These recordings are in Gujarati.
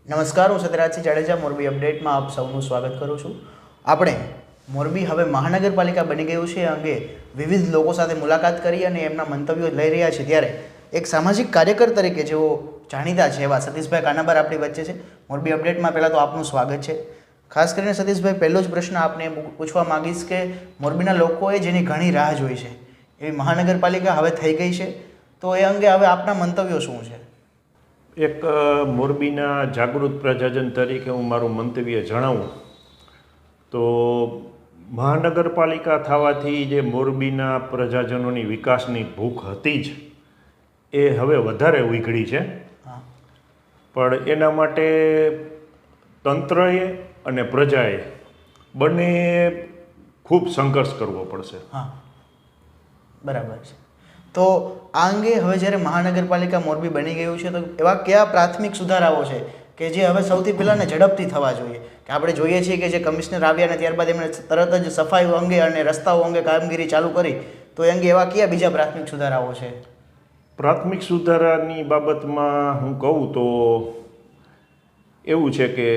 નમસ્કાર, હું સત્યરાજસિંહ જાડેજા મોરબી અપડેટમાં આપ સૌનું સ્વાગત કરું છું. આપણે મોરબી હવે મહાનગરપાલિકા બની ગયું છે એ અંગે વિવિધ લોકો સાથે મુલાકાત કરી અને એમના મંતવ્યો લઈ રહ્યા છે. ત્યારે એક સામાજિક કાર્યકર તરીકે જેઓ જાણીતા છે એવા સતીશભાઈ કાનાબાર આપણી વચ્ચે છે. મોરબી અપડેટમાં પહેલાં તો આપનું સ્વાગત છે. ખાસ કરીને સતીશભાઈ, પહેલો જ પ્રશ્ન આપને પૂછવા માગીશ કે મોરબીના લોકોએ જેની ઘણી રાહ જોઈ છે એવી મહાનગરપાલિકા હવે થઈ ગઈ છે, તો એ અંગે હવે આપના મંતવ્યો શું છે? એક મોરબીના જાગૃત પ્રજાજન તરીકે હું મારું મંતવ્ય જણાવું તો મહાનગરપાલિકા થવાથી જે મોરબીના પ્રજાજનોની વિકાસની ભૂખ હતી જ એ હવે વધારે ઉઘડી છે. પણ એના માટે તંત્રએ અને પ્રજાએ બંને ખૂબ સંઘર્ષ કરવો પડશે. હા, બરાબર છે. તો આ અંગે હવે જ્યારે મહાનગરપાલિકા મોરબી બની ગયું છે તો એવા કયા પ્રાથમિક સુધારાઓ છે કે જે હવે સૌથી પહેલાં ને ઝડપથી થવા જોઈએ? કે આપણે જોઈએ છીએ કે જે કમિશનર આવ્યા અને ત્યારબાદ એમણે તરત જ સફાઈ અંગે અને રસ્તાઓ અંગે કામગીરી ચાલુ કરી, તો એ અંગે એવા કયા બીજા પ્રાથમિક સુધારાઓ છે? પ્રાથમિક સુધારાની બાબતમાં હું કહું તો એવું છે કે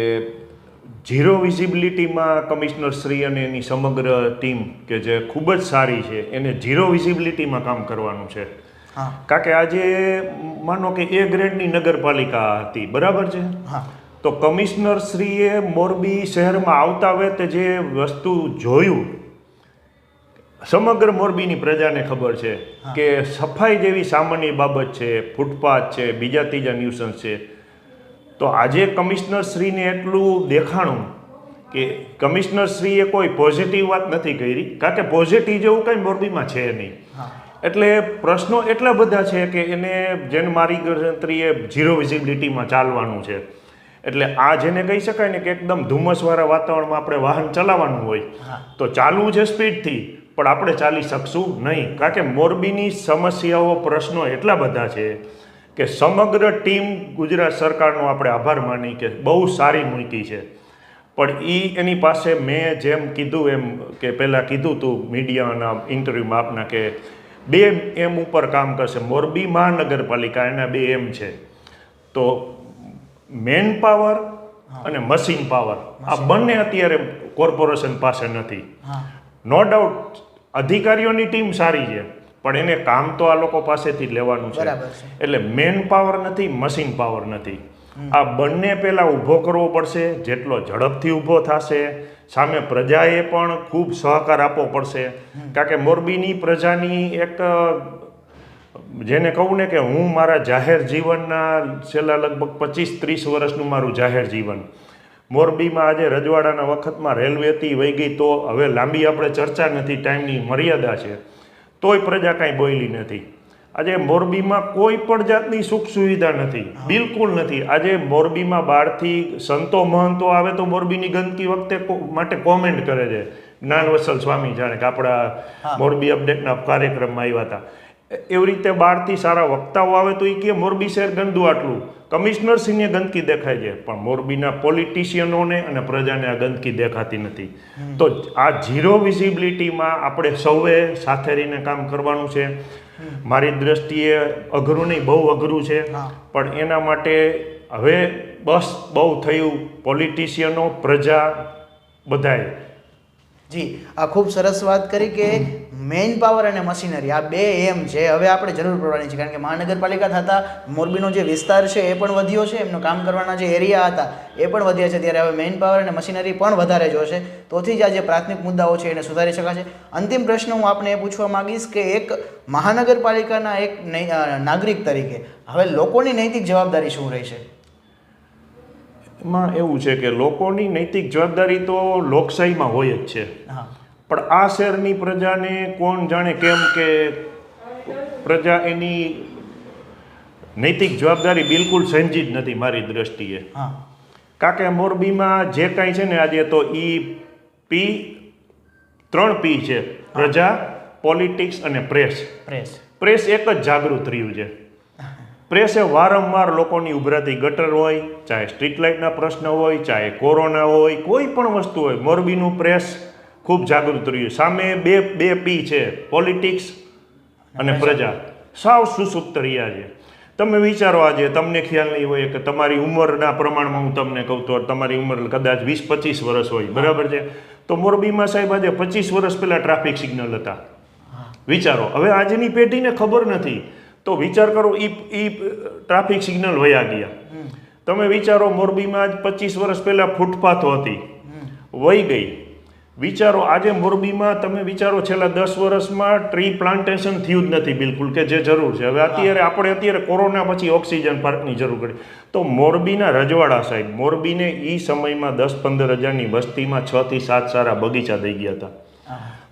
ઝીરો વિઝિબિલિટીમાં કમિશનર શ્રી અને એની સમગ્ર ટીમ કે જે ખૂબ જ સારી છે એને ઝીરો વિઝિબિલિટીમાં કામ કરવાનું છે. કારણ કે આજે માનો કે એ ગ્રેડની નગરપાલિકા હતી, બરાબર છે? તો કમિશનર શ્રીએ મોરબી શહેરમાં આવતા વેતે જે વસ્તુ જોયું, સમગ્ર મોરબીની પ્રજાને ખબર છે કે સફાઈ જેવી સામાન્ય બાબત છે, ફૂટપાથ છે, બીજા ત્રીજા ન્યુસન્સ છે. તો આજે કમિશનર શ્રીને એટલું દેખાણું કે કમિશનર શ્રીએ કોઈ પોઝિટિવ વાત નથી કરી, કારણ કે પોઝિટિવ જેવું કંઈ મોરબીમાં છે નહીં. એટલે પ્રશ્નો એટલા બધા છે કે એને જેને મારી ગણતરીએ ઝીરો વિઝિબિલિટીમાં ચાલવાનું છે. એટલે આ જેને કહી શકાય ને કે એકદમ ધુમ્મસવાળા વાતાવરણમાં આપણે વાહન ચલાવવાનું હોય તો ચાલવું છે સ્પીડથી, પણ આપણે ચાલી શકશું નહીં. કારણ કે મોરબીની સમસ્યાઓ, પ્રશ્નો એટલા બધા છે કે સમગ્ર ટીમ ગુજરાત સરકારનો આપણે આભાર માની કે બહુ સારી મૂકી છે. પણ એની પાસે મેં જેમ કીધું એમ કે પહેલાં કીધું હતું મીડિયાના ઇન્ટરવ્યૂમાં આપના કે 2 એમ ઉપર કામ કરશે. મોરબી મહાનગરપાલિકા એના 2 એમ છે. તો મેન પાવર અને મશીન પાવર આ બંને અત્યારે કોર્પોરેશન પાસે નથી. નો ડાઉટ અધિકારીઓની ટીમ સારી છે, પણ એને કામ તો આ લોકો પાસેથી લેવાનું છે. એટલે મેન પાવર નથી, મશીન પાવર નથી. આ બંને પહેલાં ઊભો કરવો પડશે. જેટલો ઝડપથી ઊભો થશે, સામે પ્રજાએ પણ ખૂબ સહકાર આપવો પડશે. કારણ કે મોરબીની પ્રજાની એક જેને કહું ને કે હું મારા જાહેર જીવનના છેલ્લા લગભગ 25-30 વર્ષનું મારું જાહેર જીવન મોરબીમાં આજે રજવાડાના વખતમાં રેલવેથી વહી ગઈ, તો હવે લાંબી આપણે ચર્ચા નથી, ટાઈમની મર્યાદા છે, તોય પ્રજા કાંઈ બોલી નથી. આજે મોરબીમાં કોઈ પણ જાતની સુખ સુવિધા નથી, બિલકુલ નથી. આજે મોરબીમાં બહારથી સંતો મહંતો આવે તો મોરબીની ગંદકી વખતે માટે કોમેન્ટ કરે છે. જ્ઞાનવત્સલ સ્વામી જાણે કે આપણા મોરબી અપડેટના કાર્યક્રમમાં આવ્યા હતા. એવી રીતે બહારથી સારા વક્તાઓ આવે તો એ કે મોરબી શહેર ગંદુ આટલું, કમિશનરશ્રીને ગંદકી દેખાય છે, પણ મોરબીના પોલિટિશિયનોને અને પ્રજાને આ ગંદકી દેખાતી નથી. તો આ ઝીરો વિઝિબિલિટીમાં આપણે સૌએ સાથે રહીને કામ કરવાનું છે. મારી દ્રષ્ટિએ અઘરું નહીં, બહુ અઘરું છે, પણ એના માટે હવે બસ બહુ થયું. પોલિટિશિયનો, પ્રજા, બધાએ. જી, આ ખૂબ સરસ વાત કરી કે મેઇન પાવર અને મશીનરી આ 2 એમ છે હવે આપણે જરૂર પડવાની છે. કારણ કે મહાનગરપાલિકા થતાં મોરબીનો જે વિસ્તાર છે એ પણ વધ્યો છે, એમનો કામ કરવાના જે એરિયા હતા એ પણ વધ્યા છે. ત્યારે હવે મેઇન પાવર અને મશીનરી પણ વધારે જોશે, તોથી જ આ જે પ્રાથમિક મુદ્દાઓ છે એને સુધારી શકાશે. અંતિમ પ્રશ્ન હું આપને એ પૂછવા માગીશ કે એક મહાનગરપાલિકાના એક નાગરિક તરીકે હવે લોકોની નૈતિક જવાબદારી શું રહેશે? એમાં એવું છે કે લોકોની નૈતિક જવાબદારી તો લોકશાહીમાં હોય જ છે, પણ આ શહેરની પ્રજાને કોણ જાણે કેમ કે પ્રજા એની નૈતિક જવાબદારી બિલકુલ સમજી જ નથી મારી દ્રષ્ટિએ. કારણ કે મોરબીમાં જે કાંઈ છે ને આજે તો P 3 P છે: પ્રજા, પોલિટિક્સ અને પ્રેસ. પ્રેસ એક જ જાગૃત રહ્યું છે. પ્રેસે વારંવાર લોકોની ઉભરાતી ગટર હોય, ચાહે સ્ટ્રીટ લાઇટના પ્રશ્ન હોય, ચાહે કોરોના હોય, કોઈ પણ વસ્તુ હોય, મોરબીનું પ્રેસ ખૂબ જાગૃત રહ્યું. સામે બે P છે: પોલિટિક્સ અને પ્રજા, સાવ સુસુપ્ત રહ્યા છે. તમે વિચારો, આજે તમને ખ્યાલ નહીં હોય કે તમારી ઉંમરના પ્રમાણમાં હું તમને કહું તો તમારી ઉંમર કદાચ 20-25 વર્ષ હોય, બરાબર છે, તો મોરબીમાં સાહેબ આજે 25 વર્ષ પહેલાં ટ્રાફિક સિગ્નલ હતા. વિચારો, હવે આજની પેઢીને ખબર નથી, તો વિચાર કરો, એ ટ્રાફિક સિગ્નલ વયા ગયા. તમે વિચારો, મોરબીમાં આજ 25 વર્ષ પહેલાં ફૂટપાથો હતી, વહી ગઈ. વિચારો, આજે મોરબીમાં તમે વિચારો, છેલ્લા 10 વર્ષમાં ટ્રી પ્લાન્ટેશન થયું જ નથી બિલકુલ, કે જે જરૂર છે. હવે અત્યારે કોરોના પછી ઓક્સિજન પાર્કની જરૂર પડી, તો મોરબીના રજવાડા સાહેબ, મોરબીને એ સમયમાં 10-15 હજારની વસ્તીમાં 6 થી 7 સારા બગીચા દઈ ગયા હતા.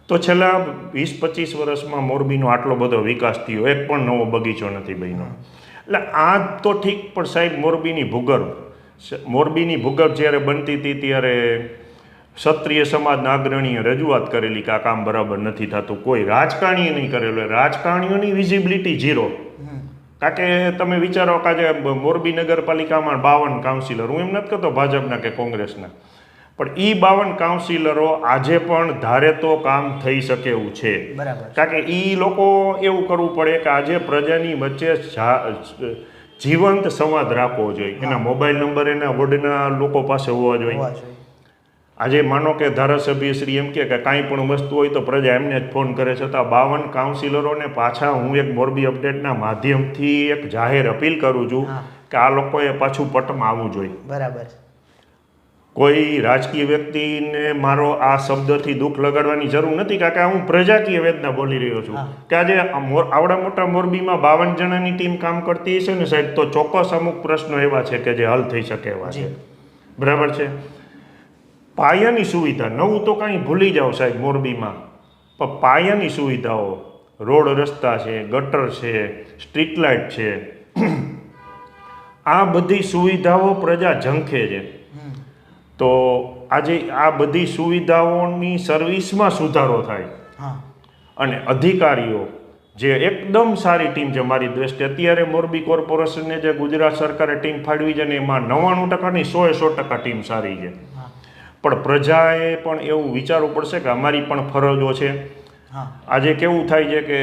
તો છેલ્લા 20-25 વર્ષમાં મોરબીનો આટલો બધો વિકાસ થયો, એક પણ નવો બગીચો નથી બન્યો. એટલે આ તો ઠીક, પણ સાહેબ મોરબીની ભૂગર્ભ જ્યારે બનતી હતી ત્યારે ક્ષત્રિય સમાજના અગ્રણીએ રજૂઆત કરેલી કે આ કામ બરાબર નથી થતું, કોઈ રાજકારણીએ નહીં કરેલું. રાજકારણીઓની વિઝિબિલિટી 0. કારણ કે તમે વિચારો કે આજે મોરબી નગરપાલિકામાં 52 કાઉન્સિલર, હું એમ નથી કહેતો ભાજપના કે કોંગ્રેસના, પણ એ 52 કાઉન્સિલરો આજે પણ ધારે તો કામ થઈ શકે એવું છે. કારણ કે એ લોકો એવું કરવું પડે કે આજે પ્રજાની વચ્ચે જીવંત સંવાદ રાખવો જોઈએ. એના મોબાઈલ નંબર એના વોર્ડના લોકો પાસે હોવા જોઈએ. આજે માનો કે ધારાસભ્ય શ્રી એમ કે કાંઈ પણ વસ્તુ હોય તો પ્રજા એમને જ ફોન કરે, છતાં 52 કાઉન્સિલરોને પાછા હું એક મોરબી અપડેટના માધ્યમથી એક જાહેર અપીલ કરું છું કે આ લોકોએ પાછું પટમાં આવવું જોઈએ. બરાબર. કોઈ રાજકીય વ્યક્તિને મારો આ શબ્દથી દુઃખ લગાડવાની જરૂર નથી, કારણ કે હું પ્રજાકીય વેદના બોલી રહ્યો છું કે આજે આવડા મોટા મોરબીમાં 52 જણાની ટીમ કામ કરતી હશે ને સાહેબ, તો ચોક્કસ અમુક પ્રશ્નો એવા છે કે જે હલ થઈ શકે એવા છે. બરાબર છે. પાયાની સુવિધા, નવું તો કાંઈ ભૂલી જાઓ સાહેબ મોરબીમાં, પણ પાયાની સુવિધાઓ, રોડ રસ્તા છે, ગટર છે, સ્ટ્રીટ લાઇટ છે, આ બધી સુવિધાઓ પ્રજા ઝંખે છે. તો આજે આ બધી સુવિધાઓની સર્વિસમાં સુધારો થાય અને અધિકારીઓ જે એકદમ સારી ટીમ છે મારી દ્રષ્ટિએ. અત્યારે મોરબી કોર્પોરેશનને જે ગુજરાત સરકારે ટીમ ફાળવી છે ને એમાં 99%ની 100% ટીમ સારી છે. પણ પ્રજાએ પણ એવું વિચારવું પડશે કે અમારી પણ ફરજો છે. આજે કેવું થાય છે કે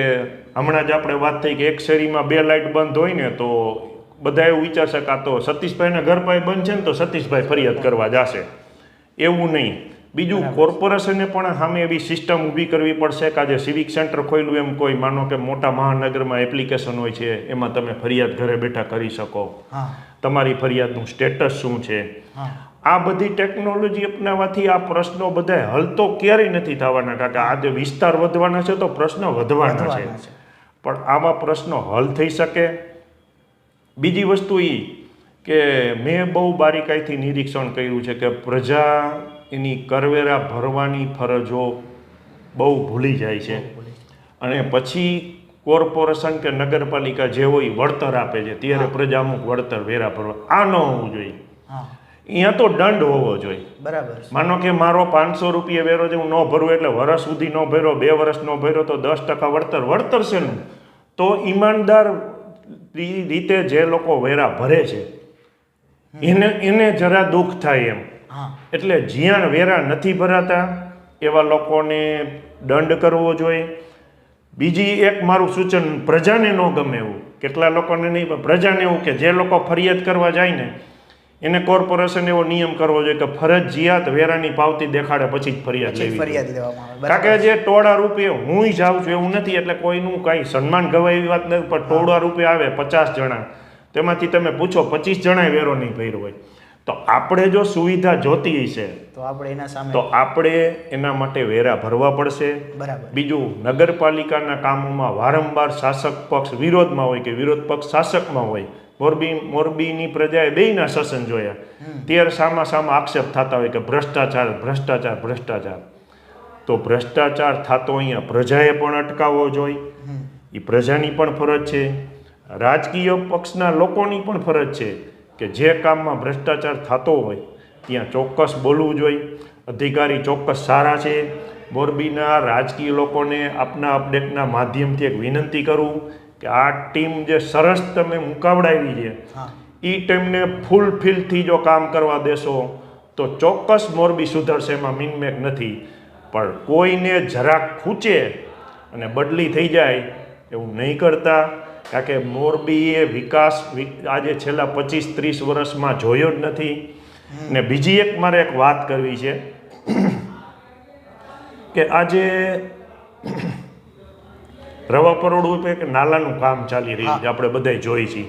હમણાં જ આપણે વાત થઈ કે એક શેરીમાં 2 લાઇટ બંધ હોય ને તો બધા એવું વિચારશે કે આ તો સતીશભાઈના ઘર પાસે બંધ છે ને તો સતીશભાઈ ફરિયાદ કરવા જશે. એવું નહીં. બીજું, કોર્પોરેશને પણ સામે એવી સિસ્ટમ ઊભી કરવી પડશે કે આજે સિવિક સેન્ટર ખોલ્યું, એમ કોઈ માનો કે મોટા મહાનગરમાં એપ્લિકેશન હોય છે, એમાં તમે ફરિયાદ ઘરે બેઠા કરી શકો. તમારી ફરિયાદનું સ્ટેટસ શું છે. આ બધી ટેકનોલોજી અપનાવવાથી આ પ્રશ્નો બધા હલ તો ક્યારેય નથી થવાના, કારણ કે આજે વિસ્તાર વધવાના છે તો પ્રશ્નો વધવાના છે, પણ આવા પ્રશ્નો હલ થઈ શકે. બીજી વસ્તુ એ કે મેં બહુ બારીકાઈથી નિરીક્ષણ કર્યું છે કે પ્રજા એની કરવેરા ભરવાની ફરજો બહુ ભૂલી જાય છે અને પછી કોર્પોરેશન કે નગરપાલિકા જે હોય વળતર આપે છે ત્યારે પ્રજા અમુક વળતર વેરા ભરવા. આ ન હોવું જોઈએ. અહીંયા તો દંડ હોવો જોઈએ. બરાબર. માનો કે મારો 500 રૂપિયા વેરો જે હું ન ભરવું, એટલે વર્ષ સુધી ન ભર્યો, 2 વર્ષ ન ભર્યો, તો 10% વળતર છે ને. તો ઈમાનદાર રીતે જે લોકો વેરા ભરે છે એને જરા દુઃખ થાય એમ. એટલે જ્યાં વેરા નથી ભરાતા એવા લોકોને દંડ કરવો જોઈએ. બીજી એક મારું સૂચન, પ્રજાને ન ગમે એવું, કેટલા લોકોને નહીં પણ પ્રજાને એવું કે જે લોકો ફરિયાદ કરવા જાય ને એને કોર્પોરેશન એવો નિયમ કરવો જોઈએ કે ફરજિયાત વેરાની પાવતી દેખાડે પછી જ ફરિયાદ લેવી. કારણ કે જે ટોળા રૂપે હું જાઉં છું એવું નથી, એટલે કોઈનું કાંઈ સન્માન ગવાય એવી વાત નથી, પણ ટોળા રૂપે આવે 50 જણા, તેમાંથી તમે પૂછો 25 જણાએ વેરો નહીં ભર્યો હોય. તો આપણે જો સુવિધા જોતી હશે તો આપણે એના માટે વેરા ભરવા પડશે. બીજું, નગરપાલિકાના કામોમાં વારંવાર શાસક પક્ષ વિરોધમાં હોય કે વિરોધ પક્ષ શાસકમાં હોય. મોરબીની પ્રજાએ બેયના શાસન જોયા, ત્યારે સામા આક્ષેપ થતા હોય કે ભ્રષ્ટાચાર ભ્રષ્ટાચાર ભ્રષ્ટાચાર. તો ભ્રષ્ટાચાર થતો અહીંયા પ્રજાએ પણ અટકાવવો જોઈએ. એ પ્રજાની પણ ફરજ છે, રાજકીય પક્ષના લોકોની પણ ફરજ છે કે જે કામમાં ભ્રષ્ટાચાર થતો હોય ત્યાં ચોક્કસ બોલવું જોઈએ. અધિકારી ચોક્કસ સારા છે. મોરબીના રાજકીય લોકોને આપના અપડેટના માધ્યમથી એક વિનંતી કરું કે આ ટીમ જે સરસ તમે મુકાવડાવી છે એ ટીમને ફૂલફિલથી જો કામ કરવા દેશો તો ચોક્કસ મોરબી સુધરશે, એમાં મિનમેક નથી. પણ કોઈને જરાક ખૂચે અને બદલી થઈ જાય એવું નહીં કરતા. કારણ કે મોરબીએ વિકાસ આજે છેલ્લા 25-30 વર્ષમાં જોયો જ નથી. ને બીજી એક મારે એક વાત કરવી છે કે આજે રવા પરોડ ઉપર એક નાલાનું કામ ચાલી રહ્યું છે, આપણે બધા જોઈ છીએ.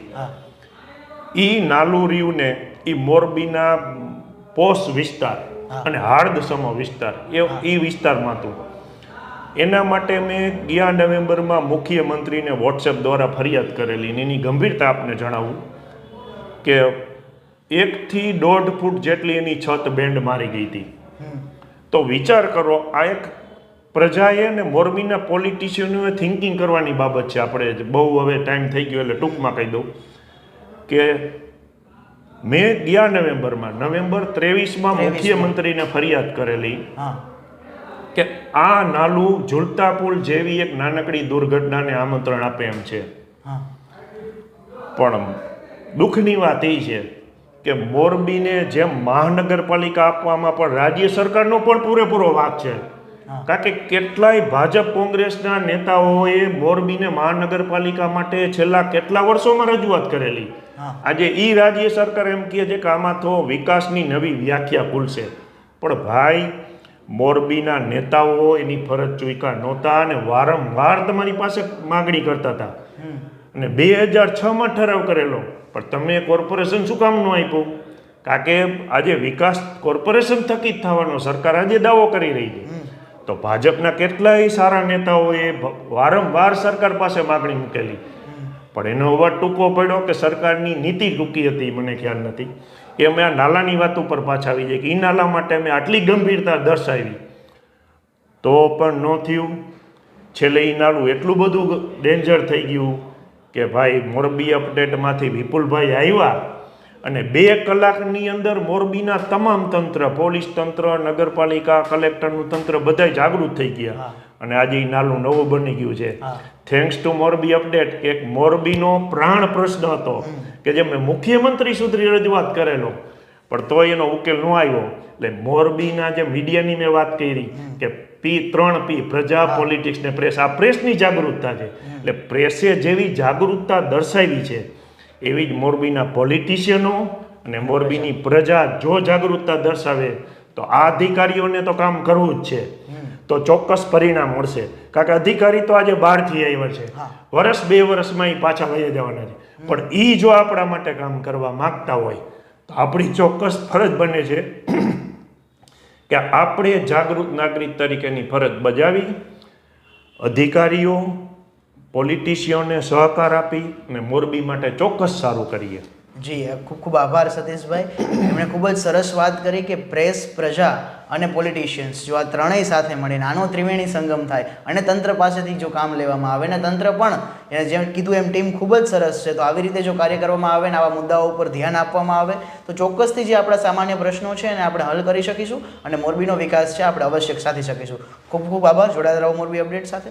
ઈ નાલું રહ્યું ને એ મોરબીના પોસ્ટ વિસ્તાર અને હાર્દસમો વિસ્તાર એ વિસ્તારમાં હતું. એના માટે મેં ગયા નવેમ્બરમાં મુખ્યમંત્રીને વોટ્સએપ દ્વારા ફરિયાદ કરેલી. એની ગંભીરતા આપને જણાવું કે 1 થી 1.5 ફૂટ જેટલી એની છત બેન્ડ મારી ગઈ હતી. તો વિચાર કરો, આ એક પ્રજાએ ને મોરબીના પોલિટિશિયનોએ થિંકિંગ કરવાની બાબત છે. આપણે બહુ હવે ટાઈમ થઈ ગયો એટલે ટૂંકમાં કહી દઉં કે મેં ગયા નવેમ્બરમાં નવેમ્બર 23માં મુખ્યમંત્રીને ફરિયાદ કરેલી કે આ નાલું ઝૂલતા પુલ જેવી એક નાનકડી દુર્ઘટનાને આમંત્રણ આપે એમ છે. પણ દુઃખની વાત એ છે કે મોરબીને જેમ મહાનગરપાલિકા આપવામાં પણ રાજ્ય સરકારનો પણ પૂરેપૂરો વાંક છે. કારણ કે કેટલાય ભાજપ કોંગ્રેસના નેતાઓએ મોરબીને મહાનગરપાલિકા માટે છેલ્લા કેટલા વર્ષોમાં રજૂઆત કરેલી. આજે ઈ રાજ્ય સરકાર એમ કહે છે કે આમાં તો વિકાસની નવી વ્યાખ્યા ખુલશે. પણ ભાઈ, મોરબીના નેતાઓ એની ફરજ ચૂક્યા નહોતા અને વારંવાર તમારી પાસે માગણી કરતા હતા. અને 2006માં ઠરાવ કરેલો, પણ તમે કોર્પોરેશન શું કામ ન આપ્યું? કારણ કે આજે વિકાસ કોર્પોરેશન થકી જ થવાનો સરકાર આજે દાવો કરી રહી છે. તો ભાજપના કેટલાય સારા નેતાઓએ વારંવાર સરકાર પાસે માગણી મૂકેલી, પણ એનો અવાજ ટૂંકો પડ્યો કે સરકારની નીતિ ટૂંકી હતી, મને ખ્યાલ નથી. કે અમે આ નાલાની વાત ઉપર પાછા આવી જાય કે એ નાલા માટે અમે આટલી ગંભીરતા દર્શાવી તો પણ ન થયું. છેલ્લે એ નાલું એટલું બધું ડેન્જર થઈ ગયું કે ભાઈ મોરબી અપડેટમાંથી વિપુલભાઈ આવ્યા અને 2 કલાકની અંદર મોરબીના તમામ તંત્ર, પોલીસ તંત્ર, નગરપાલિકા, કલેક્ટરનું તંત્ર બધા જાગૃત થઈ ગયા અને આજે એ નાલું નવું બની ગયું છે. Thanks to Morbi update. કે એક મોરબીનો પ્રાણ પ્રશ્ન હતો કે જે મેં મુખ્યમંત્રી સુધી રજૂઆત કરેલો, પણ તોય એનો ઉકેલ ન આવ્યો. એટલે મોરબીના જે મીડિયાની મેં વાત કરી કે P3P, પ્રજા, પોલિટિક્સ ને પ્રેસ, આ પ્રેસની જાગૃતતા છે. એટલે પ્રેસે જેવી જાગૃતતા દર્શાવી છે એવી જ મોરબીના પોલિટિશિયનો અને મોરબીની પ્રજા જો જાગૃતતા દર્શાવે તો આ અધિકારીઓને તો કામ કરવું જ છે. તો ચોક્કસ પરિણામ મળશે. કારણ કે અધિકારી તો આજે બહારથી આવ્યા છે, વર્ષ 2 વર્ષમાં એ પાછા વહી જવાના છે. પણ એ જો આપણા માટે કામ કરવા માગતા હોય તો આપણી ચોક્કસ ફરજ બને છે કે આપણે જાગૃત નાગરિક તરીકેની ફરજ બજાવી અધિકારીઓ, પોલિટિશિયનોને સહકાર આપી અને મોરબી માટે ચોક્કસ સારું કરીએ. જી, ખૂબ ખૂબ આભાર સતીશભાઈ. એમણે ખૂબ જ સરસ વાત કરી કે પ્રેસ, પ્રજા અને પોલિટિશિયન્સ જો આ ત્રણેય સાથે મળે, નાનો ત્રિવેણી સંગમ થાય અને તંત્ર પાસેથી જો કામ લેવામાં આવે ને તંત્ર પણ એને જેમ કીધું એમ ટીમ ખૂબ જ સરસ છે. તો આવી રીતે જો કાર્ય કરવામાં આવે ને આવા મુદ્દાઓ ઉપર ધ્યાન આપવામાં આવે તો ચોક્કસથી જે આપણા સામાન્ય પ્રશ્નો છે એને આપણે હલ કરી શકીશું અને મોરબીનો વિકાસ છે આપણે અવશ્ય સાધી શકીશું. ખૂબ ખૂબ આભાર. જોડાયેલા રહો મોરબી અપડેટ સાથે.